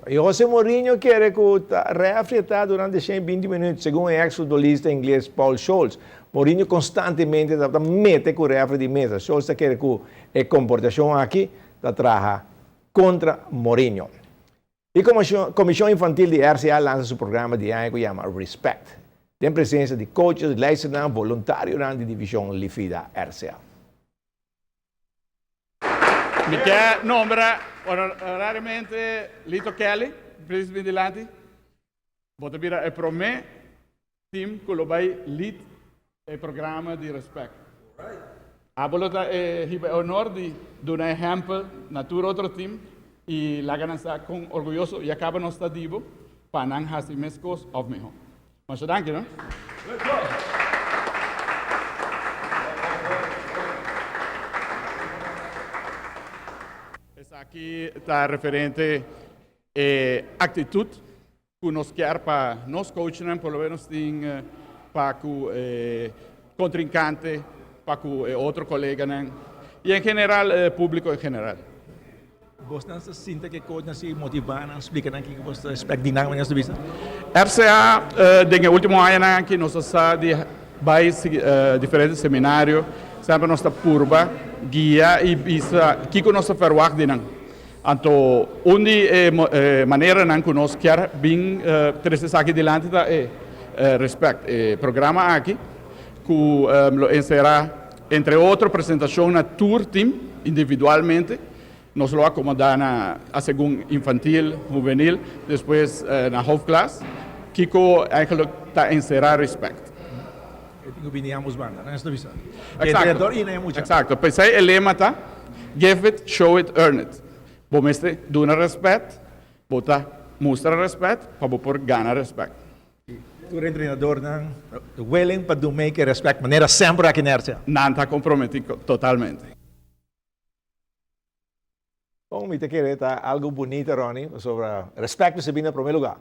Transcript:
E José Mourinho quiere que o refri está durante 120 minutos, segundo o ex-futbolista inglês Paul Scholes. Mourinho constantemente mete com o refri de mesa. Scholes quer que a comportação aqui trabalha contra Mourinho. E a Comissão Infantil de RCA lança seu programa de ano que chama Respect. Tem presença de coaches, leiders, voluntários da divisão Lifida RCA. Mi quer nombra honorariamente Lito Kelly, presidente de Lanti. Bota vira é pro me team que lo vai lead o programa de Respect. A bolota é honor de dar um exemplo na tua outro team e lá ganha com orgulhoso e acaba no estadivo para não fazer mescos of me. Mas danke, não? Aqui está referente à atitude que nós queremos para nós coaches, pelo menos para o contrincante, para o outro colega e em geral, público em geral. Você não se sente que coach não se motiva, não explica que você espera dinâmica nessa vista? RCA, no último ano, que nós estamos de diferentes seminários, sempre nós estamos purba, guia e que nós estamos de então, uma maneira que nós queremos trazer aqui diante é Respect, programa aqui, que será, entre outras, apresentação na tour team, individualmente, nós lo acomodamos na segunda infantil, juvenil, depois na half class, que está encerrar Respect. Opiniamos banda, nesta vista. Exato, pensei, o lema está, give it, show it, earn it. Bom, este dona respeito, bota mostra respeito, para por ganhar respeito. Tu treinador não willing para do make respeito, maneira sempre aqui na RCA. Não está comprometido totalmente. Bom, me te querer algo bonito, Ronnie, sobre respeito se viene em primeiro lugar.